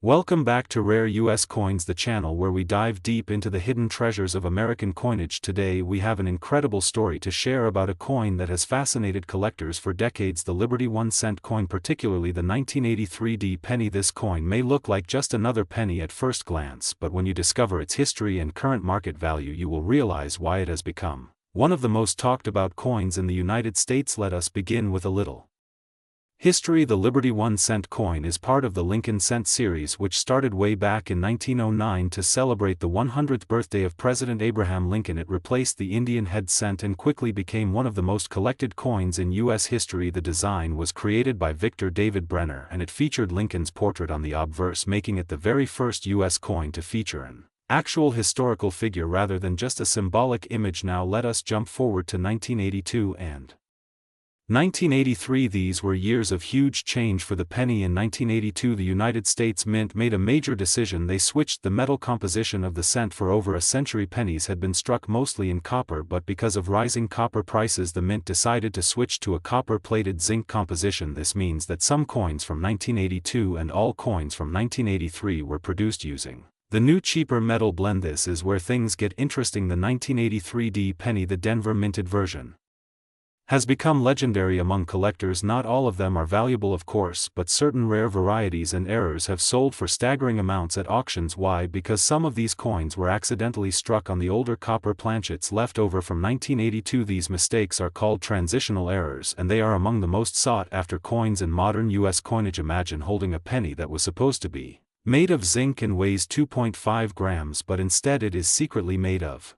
Welcome back to Rare US Coins, the channel where we dive deep into the hidden treasures of American coinage. Today we have an incredible story to share about a coin that has fascinated collectors for decades, the Liberty 1-cent coin, particularly the 1983 penny. This coin may look like just another penny at first glance, but when you discover its history and current market value, you will realize why it has become one of the most talked about coins in the United States. Let us begin with a little history. The Liberty 1-cent coin is part of the Lincoln Cent series, which started way back in 1909 to celebrate the 100th birthday of President Abraham Lincoln. It replaced the Indian head cent and quickly became one of the most collected coins in U.S. history. The design was created by Victor David Brenner, and it featured Lincoln's portrait on the obverse, making it the very first U.S. coin to feature an actual historical figure rather than just a symbolic image. Now let us jump forward to 1982 and 1983. These were years of huge change for the penny. In 1982, the United States Mint made a major decision. They switched the metal composition of the cent. For over a century, pennies had been struck mostly in copper, but because of rising copper prices, the Mint decided to switch to a copper-plated zinc composition. This means that some coins from 1982 and all coins from 1983 were produced using the new cheaper metal blend. This is where things get interesting. The 1983 penny, the Denver minted version, has become legendary among collectors. Not all of them are valuable, of course, but certain rare varieties and errors have sold for staggering amounts at auctions. Why? Because some of these coins were accidentally struck on the older copper planchets left over from 1982. These mistakes are called transitional errors, and they are among the most sought after coins in modern U.S. coinage. Imagine holding a penny that was supposed to be made of zinc and weighs 2.5 grams, but instead it is secretly made of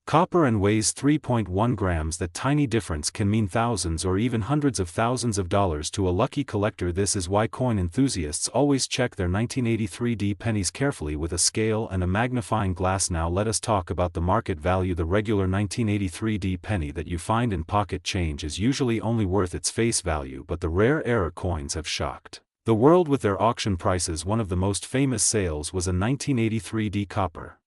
copper and weighs 3.1 grams. That tiny difference can mean thousands or even hundreds of thousands of dollars to a lucky collector. This is why coin enthusiasts always check their 1983 pennies carefully with a scale and a magnifying glass. Now let us talk about the market value. The regular 1983 penny that you find in pocket change is usually only worth its face value, but the rare error coins have shocked the world with their auction prices. One of the most famous sales was a 1983 copper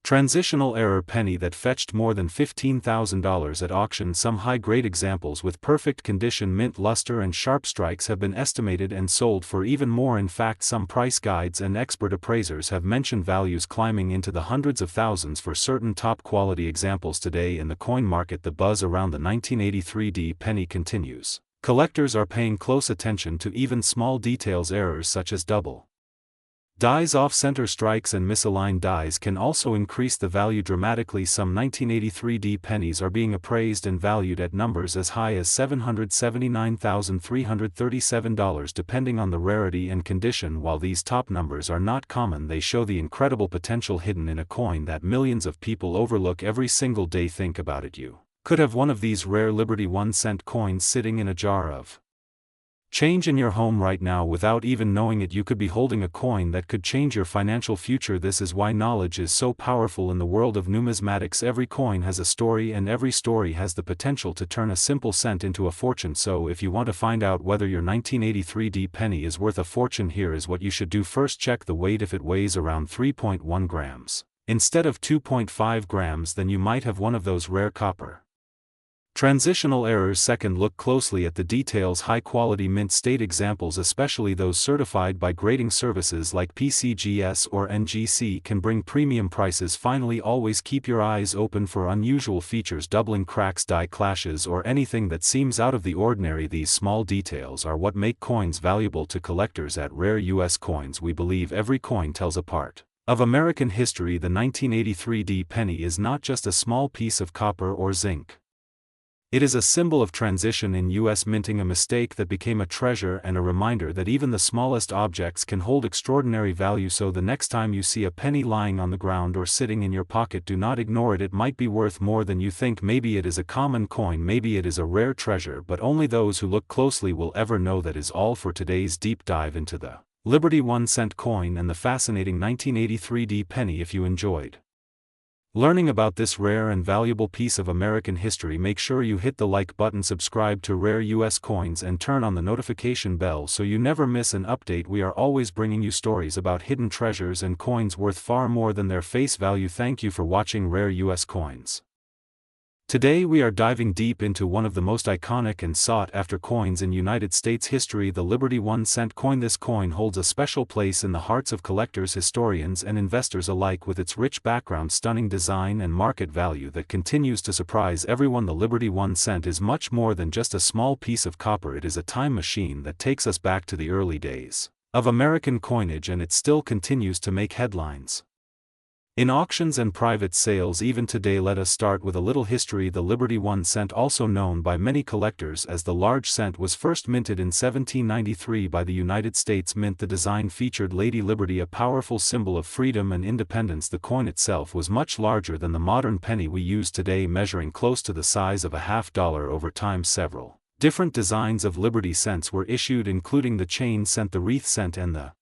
transitional error penny that fetched more than $15,000 at auction. Some high-grade examples with perfect condition, mint luster and sharp strikes have been estimated and sold for even more. In fact, some price guides and expert appraisers have mentioned values climbing into the hundreds of thousands for certain top-quality examples. Today in the coin market, the buzz around the 1983 penny continues. Collectors are paying close attention to even small details. Errors such as double dies, off-center strikes and misaligned dies can also increase the value dramatically. Some 1983 pennies are being appraised and valued at numbers as high as $779,337 depending on the rarity and condition. While these top numbers are not common, they show the incredible potential hidden in a coin that millions of people overlook every single day. Think about it. You could have one of these rare Liberty 1-cent coins sitting in a jar of change in your home right now without even knowing it. You could be holding a coin that could change your financial future. This is why knowledge is so powerful in the world of numismatics. Every coin has a story, and every story has the potential to turn a simple cent into a fortune. So if you want to find out whether your 1983 penny is worth a fortune, here is what you should do. First, check the weight. If it weighs around 3.1 grams instead of 2.5 grams, then you might have one of those rare copper transitional errors. Second, look closely at the details. High-quality mint state examples, especially those certified by grading services like PCGS or NGC, can bring premium prices. Finally, always keep your eyes open for unusual features, doubling cracks, die clashes, or anything that seems out of the ordinary. These small details are what make coins valuable to collectors. At Rare US Coins, we believe every coin tells a part of American history. The 1983 penny is not just a small piece of copper or zinc. It is a symbol of transition in U.S. minting, a mistake that became a treasure, and a reminder that even the smallest objects can hold extraordinary value. So the next time you see a penny lying on the ground or sitting in your pocket, do not ignore it. It might be worth more than you think. Maybe it is a common coin, maybe it is a rare treasure, but only those who look closely will ever know. That is all for today's deep dive into the Liberty 1-cent coin and the fascinating 1983 penny. If you enjoyed learning about this rare and valuable piece of American history, make sure you hit the like button, subscribe to Rare US Coins, and turn on the notification bell so you never miss an update. We are always bringing you stories about hidden treasures and coins worth far more than their face value. Thank you for watching Rare US Coins. Today we are diving deep into one of the most iconic and sought-after coins in United States history, the Liberty 1-cent coin. This coin holds a special place in the hearts of collectors, historians and investors alike, with its rich background, stunning design and market value that continues to surprise everyone. The Liberty 1-cent is much more than just a small piece of copper. It is a time machine that takes us back to the early days of American coinage, and it still continues to make headlines in auctions and private sales even today. Let us start with a little history. The Liberty 1-cent, also known by many collectors as the large cent, was first minted in 1793 by the United States Mint. The design featured Lady Liberty, a powerful symbol of freedom and independence. The coin itself was much larger than the modern penny we use today, measuring close to the size of a $50. Over time, several different designs of Liberty cents were issued, including the chain cent, the wreath cent, and the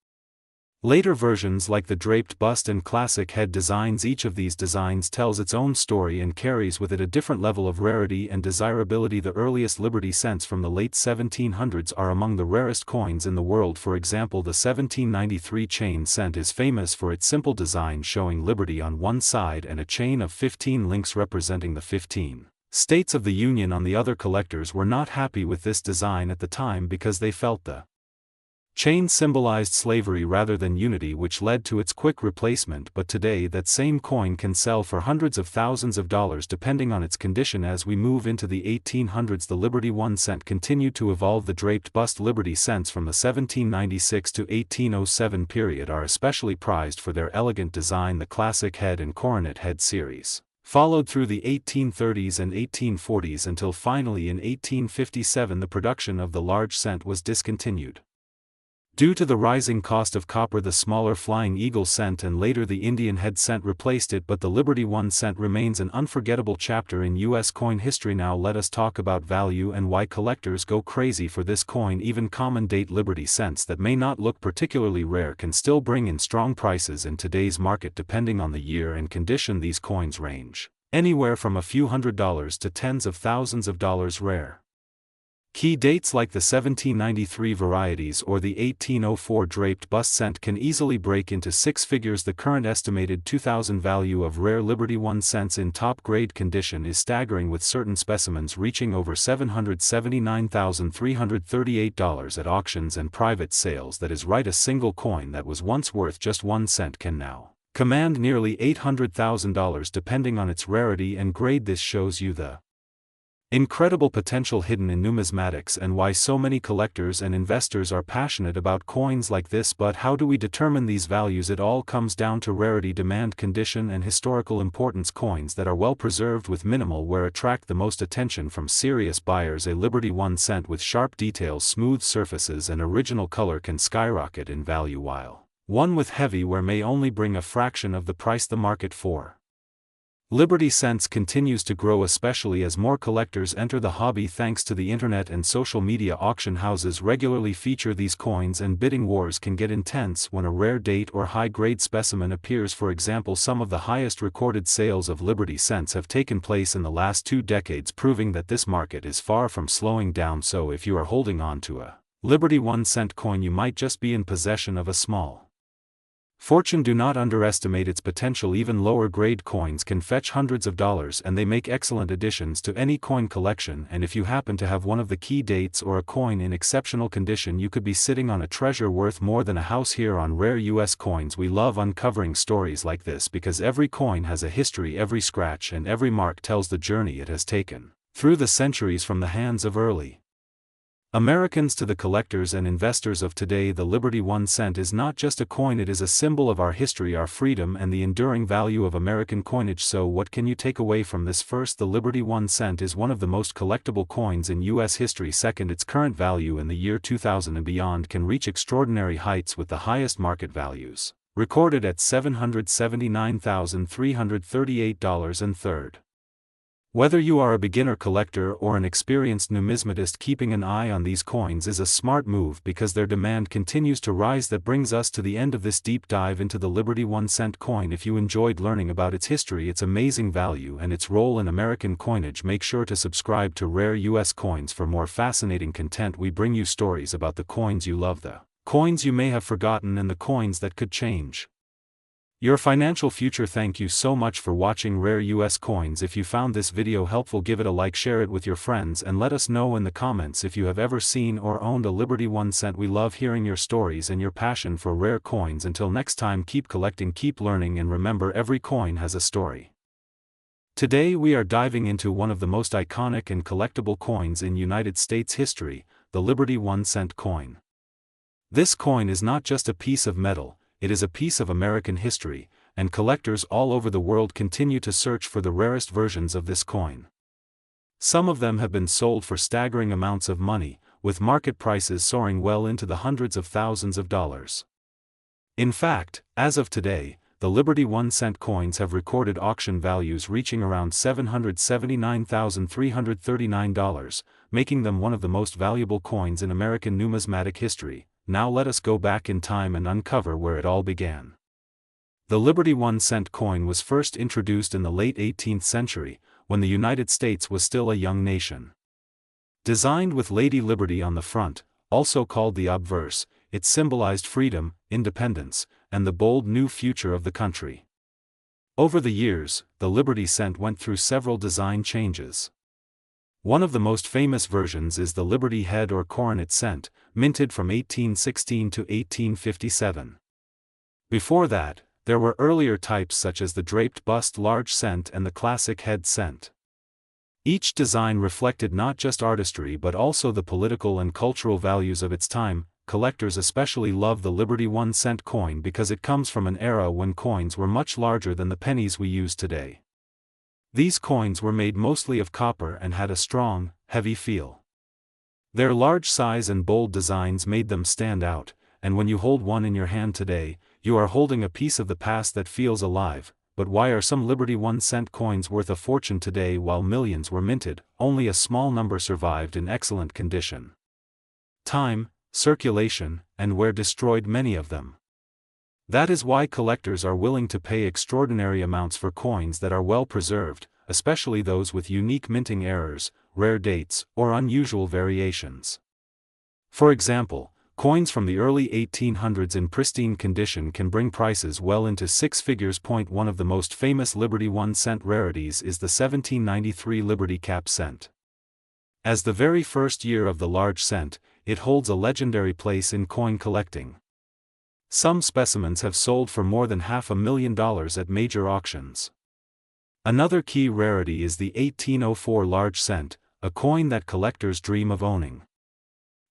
later versions like the draped bust and classic head designs. Each of these designs tells its own story and carries with it a different level of rarity and desirability. The earliest Liberty cents from the late 1700s are among the rarest coins in the world. For example, the 1793 chain cent is famous for its simple design, showing liberty on one side and a chain of 15 links representing the 15 states of the Union on the other. Collectors were not happy with this design at the time because they felt the chain symbolized slavery rather than unity, which led to its quick replacement. But today that same coin can sell for hundreds of thousands of dollars depending on its condition. As we move into the 1800s, the Liberty 1-cent continued to evolve. The draped bust Liberty cents from the 1796 to 1807 period are especially prized for their elegant design. The classic head and coronet head series followed through the 1830s and 1840s until finally in 1857 the production of the large cent was discontinued due to the rising cost of copper. The smaller Flying Eagle cent and later the Indian head cent replaced it, but the Liberty 1-cent remains an unforgettable chapter in U.S. coin history. Now let us talk about value and why collectors go crazy for this coin. Even common-date Liberty cents that may not look particularly rare can still bring in strong prices in today's market. Depending on the year and condition, these coins range anywhere from a few $100s to tens of thousands of dollars rare. Key dates like the 1793 varieties or the 1804 draped bust cent can easily break into six figures. The current estimated 2000 value of rare Liberty 1 cents in top-grade condition is staggering, with certain specimens reaching over $779,338 at auctions and private sales. That is right, a single coin that was once worth just 1 cent can now command nearly $800,000 depending on its rarity and grade. This shows you the incredible potential hidden in numismatics and why so many collectors and investors are passionate about coins like this. But how do we determine these values? It all comes down to rarity, demand, condition and historical importance. Coins that are well preserved with minimal wear attract the most attention from serious buyers. A Liberty 1 cent with sharp details, smooth surfaces and original color can skyrocket in value, while one with heavy wear may only bring a fraction of the price. The market for Liberty cents continues to grow, especially as more collectors enter the hobby thanks to the internet and social media. Auction houses regularly feature these coins and bidding wars can get intense when a rare date or high-grade specimen appears. For example, some of the highest recorded sales of Liberty cents have taken place in the last 2 decades, proving that this market is far from slowing down. So if you are holding on to a Liberty 1 cent coin, you might just be in possession of a small fortune. Do not underestimate its potential. Even lower grade coins can fetch hundreds of dollars, and they make excellent additions to any coin collection. And if you happen to have one of the key dates or a coin in exceptional condition, you could be sitting on a treasure worth more than a house. Here on Rare US Coins, we love uncovering stories like this because every coin has a history, every scratch and every mark tells the journey it has taken through the centuries from the hands of early Americans to the collectors and investors of today. The Liberty 1 cent is not just a coin, it is a symbol of our history, our freedom and the enduring value of American coinage. So what can you take away from this? First, the Liberty 1 cent is one of the most collectible coins in U.S. history. Second, its current value in the year 2000 and beyond can reach extraordinary heights, with the highest market values recorded at $779,338. And third, whether you are a beginner collector or an experienced numismatist, keeping an eye on these coins is a smart move because their demand continues to rise. That brings us to the end of this deep dive into the Liberty 1 cent coin. If you enjoyed learning about its history, its amazing value and its role in American coinage, make sure to subscribe to Rare US Coins for more fascinating content. We bring you stories about the coins you love, the coins you may have forgotten and the coins that could change Your financial future. Thank you so much for watching Rare US Coins. If you found this video helpful, give it a like, share it with your friends, and let us know in the comments if you have ever seen or owned a Liberty 1 cent. We love hearing your stories and your passion for rare coins. Until next time, keep collecting, keep learning, and remember, every coin has a story. Today we are diving into one of the most iconic and collectible coins in United States history, the Liberty 1 cent coin. This coin is not just a piece of metal, it is a piece of American history, and collectors all over the world continue to search for the rarest versions of this coin. Some of them have been sold for staggering amounts of money, with market prices soaring well into the hundreds of thousands of dollars. In fact, as of today, the Liberty 1 cent coins have recorded auction values reaching around $779,339, making them one of the most valuable coins in American numismatic history. Now let us go back in time and uncover where it all began. The Liberty 1 cent coin was first introduced in the late 18th century, when the United States was still a young nation. Designed with Lady Liberty on the front, also called the obverse, it symbolized freedom, independence, and the bold new future of the country. Over the years, the Liberty cent went through several design changes. One of the most famous versions is the Liberty head or coronet cent, minted from 1816 to 1857. Before that, there were earlier types such as the draped bust large cent and the classic head cent. Each design reflected not just artistry but also the political and cultural values of its time. Collectors especially love the Liberty 1 cent coin because it comes from an era when coins were much larger than the pennies we use today. These coins were made mostly of copper and had a strong, heavy feel. Their large size and bold designs made them stand out, and when you hold one in your hand today, you are holding a piece of the past that feels alive. But why are some Liberty 1 cent coins worth a fortune today while millions were minted? Only a small number survived in excellent condition. Time, circulation, and wear destroyed many of them. That is why collectors are willing to pay extraordinary amounts for coins that are well preserved, especially those with unique minting errors, rare dates, or unusual variations. For example, coins from the early 1800s in pristine condition can bring prices well into six figures. One of the most famous Liberty 1 cent rarities is the 1793 Liberty Cap cent. As the very first year of the large cent, it holds a legendary place in coin collecting. Some specimens have sold for more than $500,000 at major auctions. Another key rarity is the 1804 large cent, a coin that collectors dream of owning.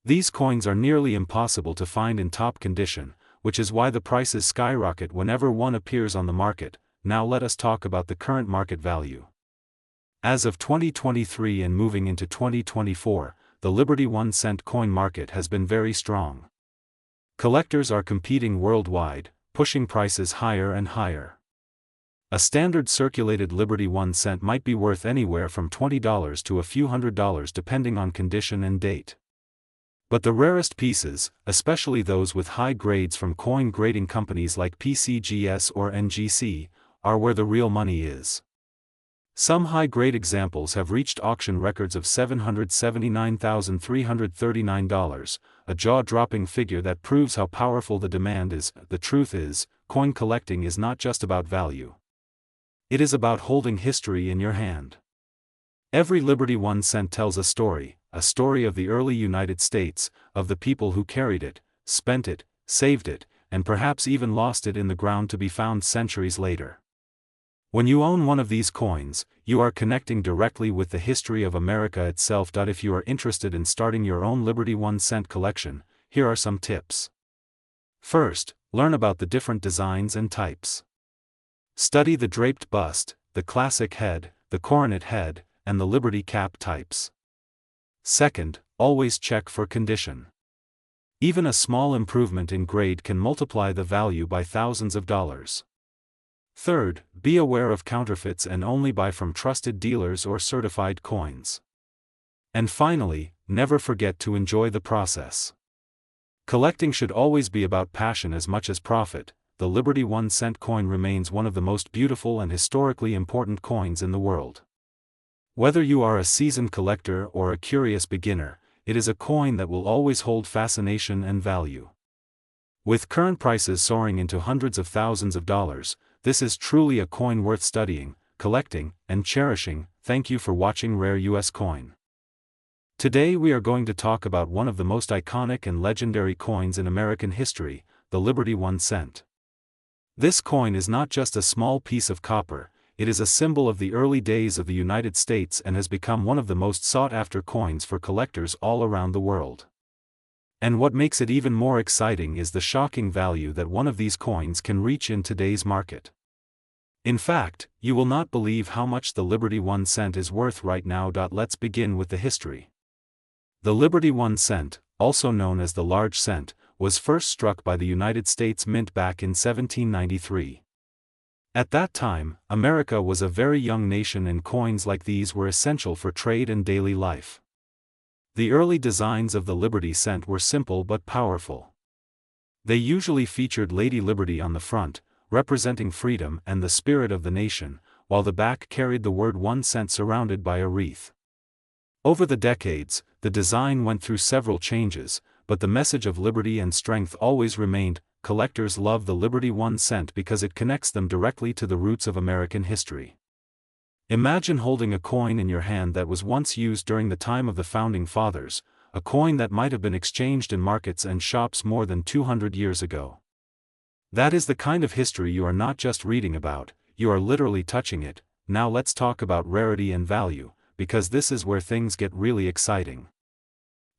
These coins are nearly impossible to find in top condition, which is why the prices skyrocket whenever one appears on the market. Now let us talk about the current market value. As of 2023 and moving into 2024, the Liberty 1 cent coin market has been very strong. Collectors are competing worldwide, pushing prices higher and higher. A standard circulated Liberty 1 cent might be worth anywhere from $20 to a few $100s depending on condition and date. But the rarest pieces, especially those with high grades from coin grading companies like PCGS or NGC, are where the real money is. Some high-grade examples have reached auction records of $779,339, a jaw-dropping figure that proves how powerful the demand is. The truth is, coin collecting is not just about value. It is about holding history in your hand. Every Liberty 1 cent tells a story of the early United States, of the people who carried it, spent it, saved it, and perhaps even lost it in the ground to be found centuries later. When you own one of these coins, you are connecting directly with the history of America itself. If you are interested in starting your own Liberty 1 cent collection, here are some tips. First, learn about the different designs and types. Study the draped bust, the classic head, the coronet head, and the Liberty Cap types. Second, always check for condition. Even a small improvement in grade can multiply the value by thousands of dollars. Third, be aware of counterfeits and only buy from trusted dealers or certified coins. And finally, never forget to enjoy the process. Collecting should always be about passion as much as profit. The Liberty 1 cent coin remains one of the most beautiful and historically important coins in the world. Whether you are a seasoned collector or a curious beginner, it is a coin that will always hold fascination and value. With current prices soaring into hundreds of thousands of dollars, this is truly a coin worth studying, collecting, and cherishing. Thank you for watching Rare US Coin. Today we are going to talk about one of the most iconic and legendary coins in American history, the Liberty 1 cent. This coin is not just a small piece of copper, it is a symbol of the early days of the United States and has become one of the most sought-after coins for collectors all around the world. And what makes it even more exciting is the shocking value that one of these coins can reach in today's market. In fact, you will not believe how much the Liberty 1 cent is worth right now. Let's begin with the history. The Liberty 1 cent, also known as the large cent, was first struck by the United States Mint back in 1793. At that time, America was a very young nation and coins like these were essential for trade and daily life. The early designs of the Liberty cent were simple but powerful. They usually featured Lady Liberty on the front, representing freedom and the spirit of the nation, while the back carried the word 1 cent surrounded by a wreath. Over the decades, the design went through several changes, but the message of liberty and strength always remained. Collectors love the Liberty 1 cent because it connects them directly to the roots of American history. Imagine holding a coin in your hand that was once used during the time of the Founding Fathers, a coin that might have been exchanged in markets and shops more than 200 years ago. That is the kind of history you are not just reading about, you are literally touching it. Now let's talk about rarity and value, because this is where things get really exciting.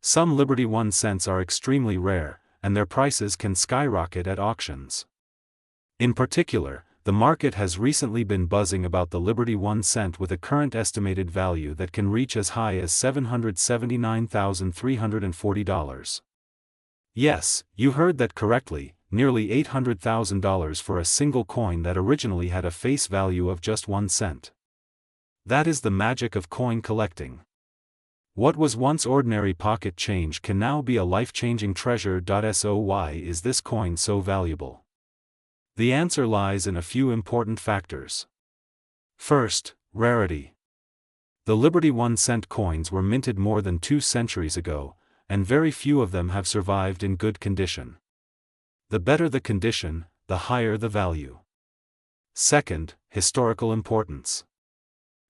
Some Liberty 1 cents are extremely rare, and their prices can skyrocket at auctions. In particular, the market has recently been buzzing about the Liberty 1 cent with a current estimated value that can reach as high as $779,340. Yes, you heard that correctly, nearly $800,000 for a single coin that originally had a face value of just 1 cent. That is the magic of coin collecting. What was once ordinary pocket change can now be a life-changing treasure. So why is this coin so valuable? The answer lies in a few important factors. First, rarity. The Liberty 1 cent coins were minted more than 2 centuries ago, and very few of them have survived in good condition. The better the condition, the higher the value. Second, historical importance.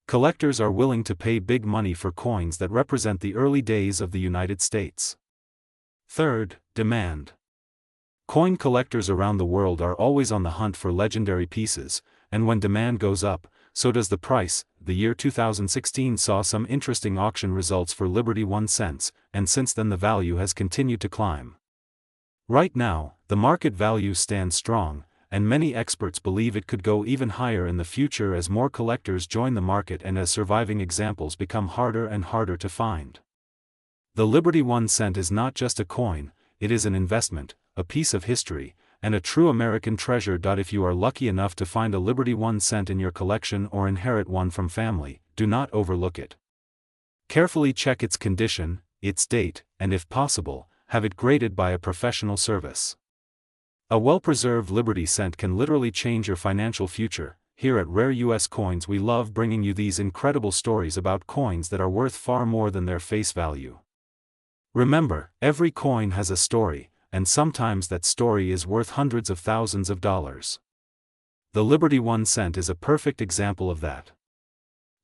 Collectors are willing to pay big money for coins that represent the early days of the United States. Third, demand. Coin collectors around the world are always on the hunt for legendary pieces, and when demand goes up, so does the price. The year 2016 saw some interesting auction results for Liberty 1 cents, and since then the value has continued to climb. Right now, the market value stands strong, and many experts believe it could go even higher in the future as more collectors join the market and as surviving examples become harder and harder to find. The Liberty 1 cent is not just a coin, it is an investment, a piece of history, and a true American treasure. If you are lucky enough to find a Liberty 1 cent in your collection or inherit one from family, do not overlook it. Carefully check its condition, its date, and if possible, have it graded by a professional service. A well-preserved Liberty cent can literally change your financial future. Here at Rare US Coins we love bringing you these incredible stories about coins that are worth far more than their face value. Remember, every coin has a story, and sometimes that story is worth hundreds of thousands of dollars. The Liberty 1 cent is a perfect example of that.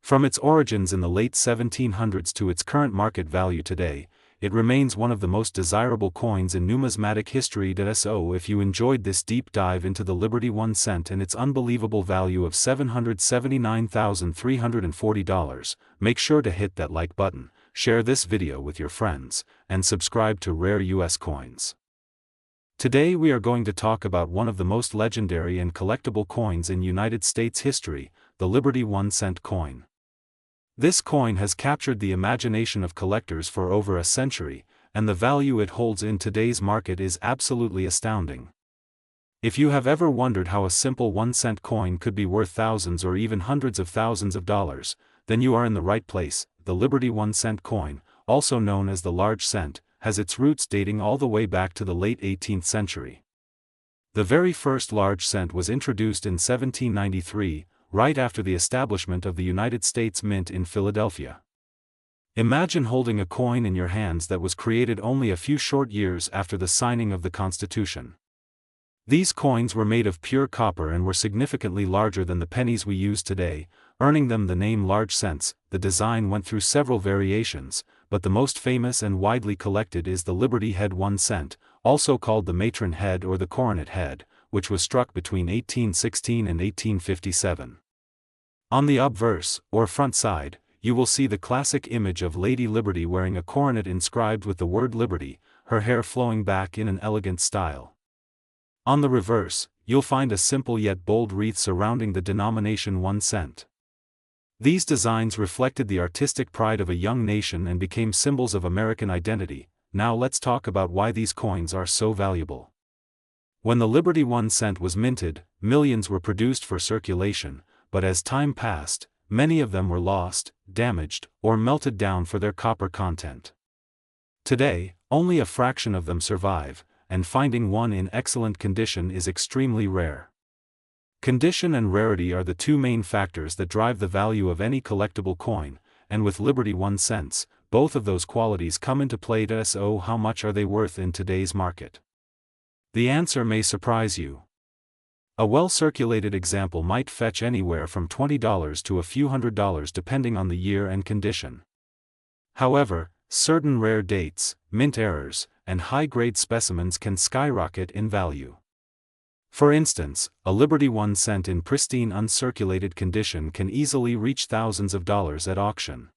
From its origins in the late 1700s to its current market value today, it remains one of the most desirable coins in numismatic history. So if you enjoyed this deep dive into the Liberty 1 cent and its unbelievable value of $779,340, make sure to hit that like button, share this video with your friends, and subscribe to Rare US Coins. Today we are going to talk about one of the most legendary and collectible coins in United States history, the Liberty 1 cent coin. This coin has captured the imagination of collectors for over a century, and the value it holds in today's market is absolutely astounding. If you have ever wondered how a simple 1 cent coin could be worth thousands or even hundreds of thousands of dollars, then you are in the right place. The Liberty 1 cent coin, also known as the large cent, has its roots dating all the way back to the late 18th century. The very first large cent was introduced in 1793, right after the establishment of the United States Mint in Philadelphia. Imagine holding a coin in your hands that was created only a few short years after the signing of the Constitution. These coins were made of pure copper and were significantly larger than the pennies we use today, earning them the name large cents. The design went through several variations, but the most famous and widely collected is the Liberty Head 1 cent, also called the Matron Head or the Coronet Head, which was struck between 1816 and 1857. On the obverse, or front side, you will see the classic image of Lady Liberty wearing a coronet inscribed with the word Liberty, her hair flowing back in an elegant style. On the reverse, you'll find a simple yet bold wreath surrounding the denomination 1 cent. These designs reflected the artistic pride of a young nation and became symbols of American identity. Now let's talk about why these coins are so valuable. When the Liberty 1 cent was minted, millions were produced for circulation, but as time passed, many of them were lost, damaged, or melted down for their copper content. Today, only a fraction of them survive, and finding one in excellent condition is extremely rare. Condition and rarity are the two main factors that drive the value of any collectible coin, and with Liberty 1 cents, both of those qualities come into play. So how much are they worth in today's market? The answer may surprise you. A well-circulated example might fetch anywhere from $20 to a few $100s depending on the year and condition. However, certain rare dates, mint errors, and high-grade specimens can skyrocket in value. For instance, a Liberty 1 cent in pristine uncirculated condition can easily reach thousands of dollars at auction.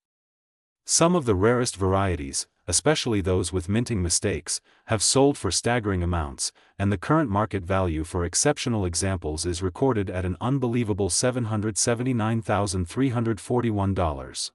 Some of the rarest varieties, especially those with minting mistakes, have sold for staggering amounts, and the current market value for exceptional examples is recorded at an unbelievable $779,341.